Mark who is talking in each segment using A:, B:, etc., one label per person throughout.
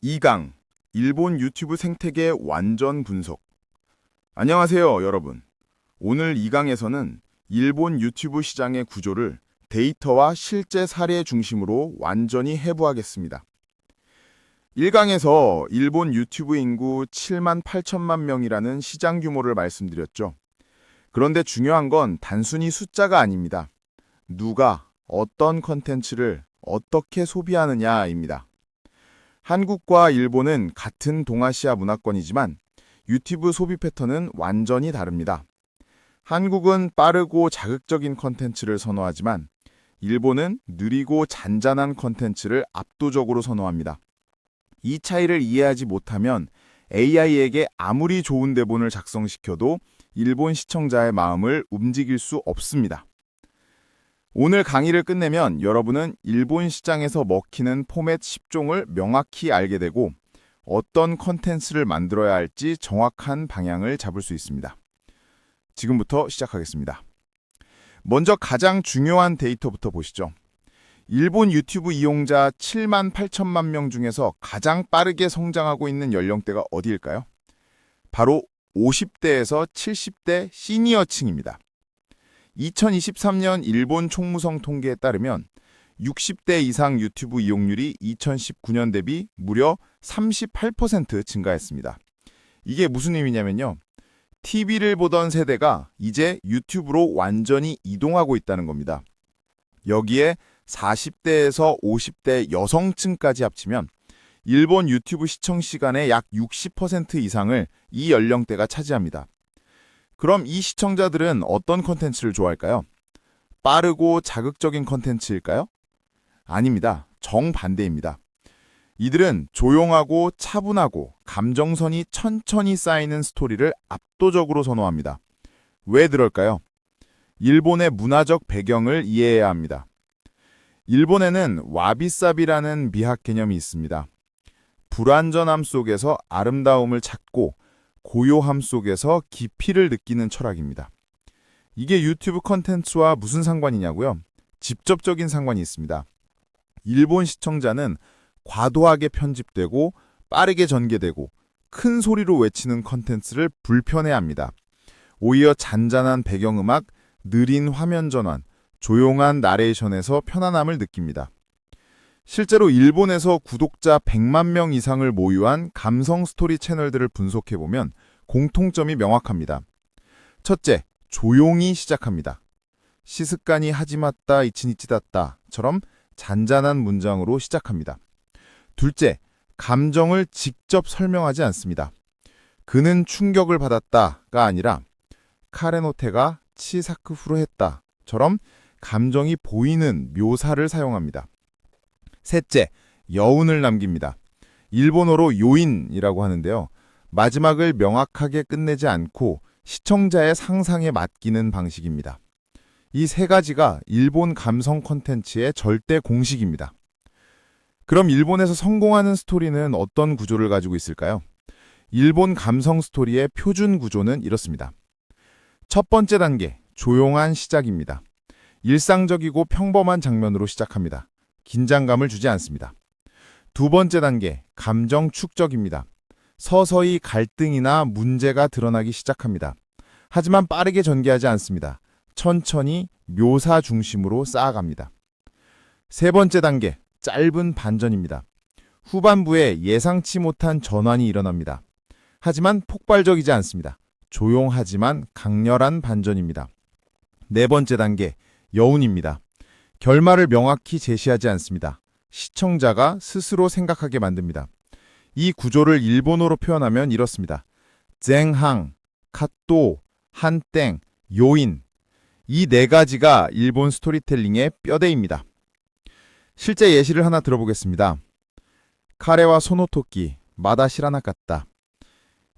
A: 2강 일본 유튜브 생태계 완전 분석. 안녕하세요, 여러분. 오늘 2강에서는 일본 유튜브 시장의 구조를 데이터와 실제 사례 중심으로 완전히 해부하겠습니다. 1강에서 일본 유튜브 인구 7만 8천만 명이라는 시장 규모를 말씀드렸죠. 그런데 중요한 건 단순히 숫자가 아닙니다. 누가 어떤 컨텐츠를 어떻게 소비하느냐입니다. 한국과 일본은 같은 동아시아 문화권이지만 유튜브 소비 패턴은 완전히 다릅니다. 한국은 빠르고 자극적인 컨텐츠를 선호하지만 일본은 느리고 잔잔한 컨텐츠를 압도적으로 선호합니다. 이 차이를 이해하지 못하면 AI에게 아무리 좋은 대본을 작성시켜도 일본 시청자의 마음을 움직일 수 없습니다. 오늘 강의를 끝내면 여러분은 일본 시장에서 먹히는 포맷 10종을 명확히 알게 되고 어떤 컨텐츠를 만들어야 할지 정확한 방향을 잡을 수 있습니다. 지금부터 시작하겠습니다. 먼저 가장 중요한 데이터부터 보시죠. 일본 유튜브 이용자 7만 8천만 명 중에서 가장 빠르게 성장하고 있는 연령대가 어디일까요? 바로 50대에서 70대 시니어층입니다. 2023년 일본 총무성 통계에 따르면 60대 이상 유튜브 이용률이 2019년 대비 무려 38% 증가했습니다. 이게 무슨 의미냐면요. TV를 보던 세대가 이제 유튜브로 완전히 이동하고 있다는 겁니다. 여기에 40대에서 50대 여성층까지 합치면 일본 유튜브 시청 시간의 약 60% 이상을 이 연령대가 차지합니다. 그럼 이 시청자들은 어떤 컨텐츠를 좋아할까요? 빠르고 자극적인 컨텐츠일까요? 아닙니다. 정반대입니다. 이들은 조용하고 차분하고 감정선이 천천히 쌓이는 스토리를 압도적으로 선호합니다. 왜 그럴까요? 일본의 문화적 배경을 이해해야 합니다. 일본에는 와비사비라는 미학 개념이 있습니다. 불완전함 속에서 아름다움을 찾고 고요함 속에서 깊이를 느끼는 철학입니다. 이게 유튜브 컨텐츠와 무슨 상관이냐고요? 직접적인 상관이 있습니다. 일본 시청자는 과도하게 편집되고 빠르게 전개되고 큰 소리로 외치는 컨텐츠를 불편해합니다. 오히려 잔잔한 배경음악, 느린 화면 전환, 조용한 나레이션에서 편안함을 느낍니다. 실제로 일본에서 구독자 100만 명 이상을 모유한 감성 스토리 채널들을 분석해보면 공통점이 명확합니다. 첫째, 조용히 시작합니다. 시스카니 하지마tta 이치니치다tta처럼 잔잔한 문장으로 시작합니다. 둘째, 감정을 직접 설명하지 않습니다. 그는 충격을 받았다가 아니라 카레노테가 치사크후로 했다처럼 감정이 보이는 묘사를 사용합니다. 셋째, 여운을 남깁니다. 일본어로 요인이라고 하는데요. 마지막을 명확하게 끝내지 않고 시청자의 상상에 맡기는 방식입니다. 이 세 가지가 일본 감성 콘텐츠의 절대 공식입니다. 그럼 일본에서 성공하는 스토리는 어떤 구조를 가지고 있을까요? 일본 감성 스토리의 표준 구조는 이렇습니다. 첫 번째 단계, 조용한 시작입니다. 일상적이고 평범한 장면으로 시작합니다. 긴장감을 주지 않습니다. 두 번째 단계, 감정 축적입니다. 서서히 갈등이나 문제가 드러나기 시작합니다. 하지만 빠르게 전개하지 않습니다. 천천히 묘사 중심으로 쌓아갑니다. 세 번째 단계, 짧은 반전입니다. 후반부에 예상치 못한 전환이 일어납니다. 하지만 폭발적이지 않습니다. 조용하지만 강렬한 반전입니다. 네 번째 단계, 여운입니다. 결말을 명확히 제시하지 않습니다. 시청자가 스스로 생각하게 만듭니다. 이 구조를 일본어로 표현하면 이렇습니다. 쟁항, 카또, 한땡, 요인. 이 네 가지가 일본 스토리텔링의 뼈대입니다. 실제 예시를 하나 들어보겠습니다. 카레와 소노토끼, 마다 시라나갔다.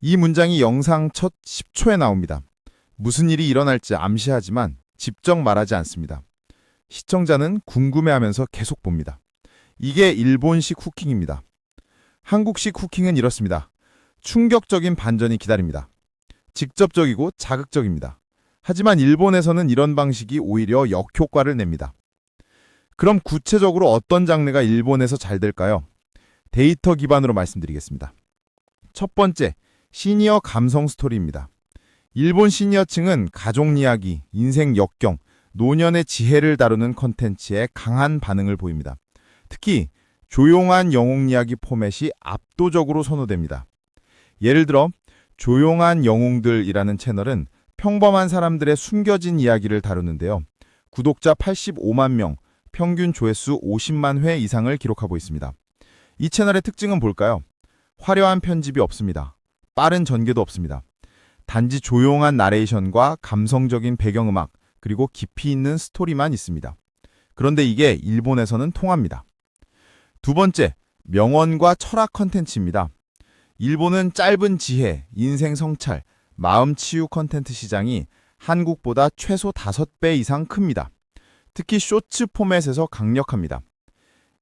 A: 이 문장이 영상 첫 10초에 나옵니다. 무슨 일이 일어날지 암시하지만 직접 말하지 않습니다. 시청자는 궁금해하면서 계속 봅니다. 이게 일본식 후킹입니다. 한국식 후킹은 이렇습니다. 충격적인 반전이 기다립니다. 직접적이고 자극적입니다. 하지만 일본에서는 이런 방식이 오히려 역효과를 냅니다. 그럼 구체적으로 어떤 장르가 일본에서 잘 될까요? 데이터 기반으로 말씀드리겠습니다. 첫 번째, 시니어 감성 스토리입니다. 일본 시니어층은 가족 이야기, 인생 역경, 노년의 지혜를 다루는 컨텐츠에 강한 반응을 보입니다. 특히 조용한 영웅 이야기 포맷이 압도적으로 선호됩니다. 예를 들어 조용한 영웅들이라는 채널은 평범한 사람들의 숨겨진 이야기를 다루는데요. 구독자 85만 명, 평균 조회수 50만 회 이상을 기록하고 있습니다. 이 채널의 특징은 뭘까요? 화려한 편집이 없습니다. 빠른 전개도 없습니다. 단지 조용한 나레이션과 감성적인 배경음악, 그리고 깊이 있는 스토리만 있습니다. 그런데 이게 일본에서는 통합니다. 두 번째, 명언과 철학 컨텐츠입니다. 일본은 짧은 지혜, 인생 성찰, 마음 치유 컨텐츠 시장이 한국보다 최소 5배 이상 큽니다. 특히 쇼츠 포맷에서 강력합니다.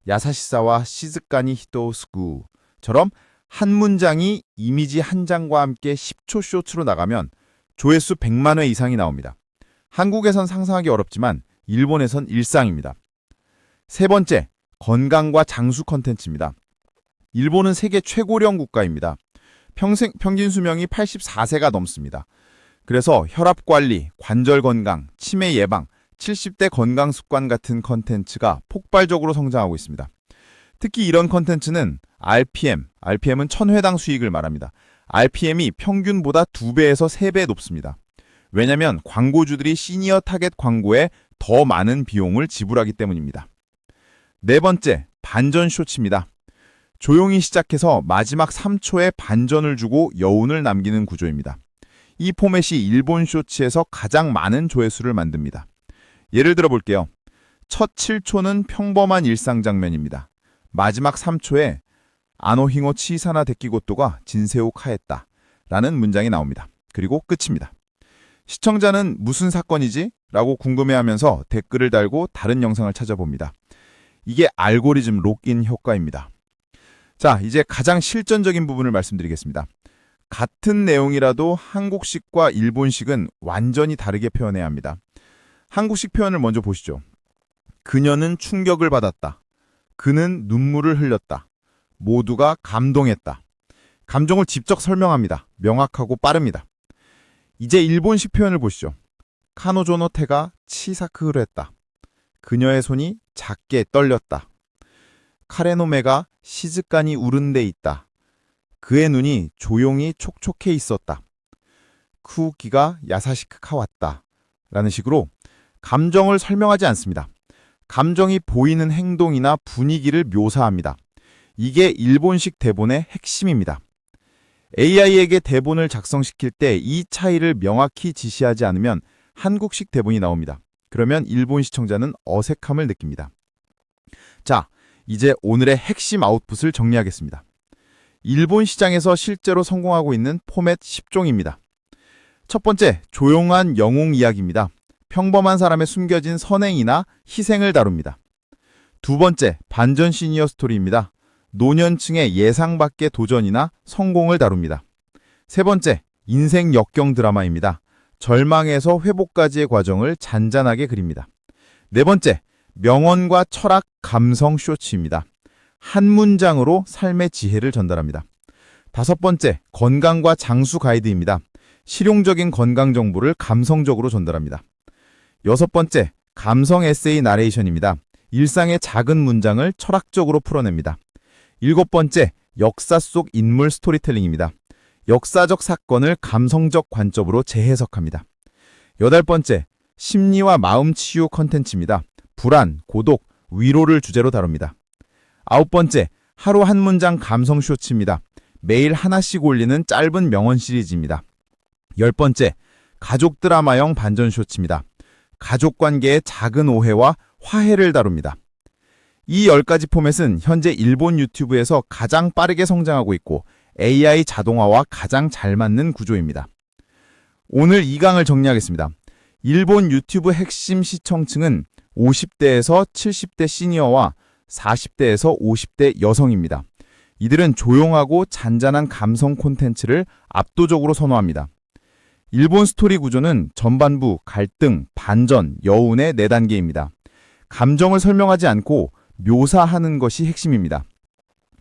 A: 야사시사와 시즈카니 히토스쿠처럼 한 문장이 이미지 한 장과 함께 10초 쇼츠로 나가면 조회수 100만 회 이상이 나옵니다. 한국에선 상상하기 어렵지만 일본에선 일상입니다. 세 번째, 건강과 장수 컨텐츠입니다. 일본은 세계 최고령 국가입니다. 평균 수명이 84세가 넘습니다. 그래서 혈압 관리, 관절 건강, 치매 예방, 70대 건강 습관 같은 컨텐츠가 폭발적으로 성장하고 있습니다. 특히 이런 컨텐츠는 RPM은 1000회당 수익을 말합니다. RPM이 평균보다 2배에서 3배 높습니다. 왜냐하면 광고주들이 시니어 타겟 광고에 더 많은 비용을 지불하기 때문입니다. 네 번째, 반전 쇼츠입니다. 조용히 시작해서 마지막 3초에 반전을 주고 여운을 남기는 구조입니다. 이 포맷이 일본 쇼츠에서 가장 많은 조회수를 만듭니다. 예를 들어 볼게요. 첫 7초는 평범한 일상 장면입니다. 마지막 3초에 아노히고 치사나 데키고토가 진세오 카했다 라는 문장이 나옵니다. 그리고 끝입니다. 시청자는 무슨 사건이지? 라고 궁금해하면서 댓글을 달고 다른 영상을 찾아봅니다. 이게 알고리즘 록인 효과입니다. 자, 이제 가장 실전적인 부분을 말씀드리겠습니다. 같은 내용이라도 한국식과 일본식은 완전히 다르게 표현해야 합니다. 한국식 표현을 먼저 보시죠. 그녀는 충격을 받았다. 그는 눈물을 흘렸다. 모두가 감동했다. 감정을 직접 설명합니다. 명확하고 빠릅니다. 이제 일본식 표현을 보시죠. 카노조노 테가 치사크를 했다. 그녀의 손이 작게 떨렸다. 카레노메가 시즈카니 우른데 있다. 그의 눈이 조용히 촉촉해 있었다. 쿠우키가 야사시크카 왔다. 라는 식으로 감정을 설명하지 않습니다. 감정이 보이는 행동이나 분위기를 묘사합니다. 이게 일본식 대본의 핵심입니다. AI에게 대본을 작성시킬 때 이 차이를 명확히 지시하지 않으면 한국식 대본이 나옵니다. 그러면 일본 시청자는 어색함을 느낍니다. 자, 이제 오늘의 핵심 아웃풋을 정리하겠습니다. 일본 시장에서 실제로 성공하고 있는 포맷 10종입니다. 첫 번째, 조용한 영웅 이야기입니다. 평범한 사람의 숨겨진 선행이나 희생을 다룹니다. 두 번째, 반전 시니어 스토리입니다. 노년층의 예상 밖의 도전이나 성공을 다룹니다. 세 번째, 인생 역경 드라마입니다. 절망에서 회복까지의 과정을 잔잔하게 그립니다. 네 번째, 명언과 철학 감성 쇼츠입니다. 한 문장으로 삶의 지혜를 전달합니다. 다섯 번째, 건강과 장수 가이드입니다. 실용적인 건강 정보를 감성적으로 전달합니다. 여섯 번째, 감성 에세이 나레이션입니다. 일상의 작은 문장을 철학적으로 풀어냅니다. 일곱 번째, 역사 속 인물 스토리텔링입니다. 역사적 사건을 감성적 관점으로 재해석합니다. 여덟 번째, 심리와 마음 치유 컨텐츠입니다. 불안, 고독, 위로를 주제로 다룹니다. 아홉 번째, 하루 한 문장 감성 쇼츠입니다. 매일 하나씩 올리는 짧은 명언 시리즈입니다. 열 번째, 가족 드라마형 반전 쇼츠입니다. 가족 관계의 작은 오해와 화해를 다룹니다. 이 10가지 포맷은 현재 일본 유튜브에서 가장 빠르게 성장하고 있고 AI 자동화와 가장 잘 맞는 구조입니다. 오늘 이 강을 정리하겠습니다. 일본 유튜브 핵심 시청층은 50대에서 70대 시니어와 40대에서 50대 여성입니다. 이들은 조용하고 잔잔한 감성 콘텐츠를 압도적으로 선호합니다. 일본 스토리 구조는 전반부, 갈등, 반전, 여운의 4단계입니다. 감정을 설명하지 않고 묘사하는 것이 핵심입니다.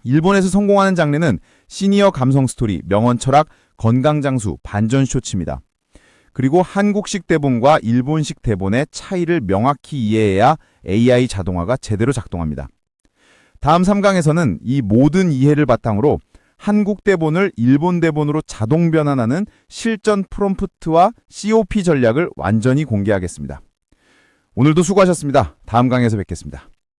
A: 일본에서 성공하는 장르는 시니어 감성 스토리, 명언 철학, 건강 장수, 반전 쇼츠입니다. 그리고 한국식 대본과 일본식 대본의 차이를 명확히 이해해야 AI 자동화가 제대로 작동합니다. 다음 3강에서는 이 모든 이해를 바탕으로 한국 대본을 일본 대본으로 자동 변환하는 실전 프롬프트와 COP 전략을 완전히 공개하겠습니다. 오늘도 수고하셨습니다. 다음 강에서 뵙겠습니다.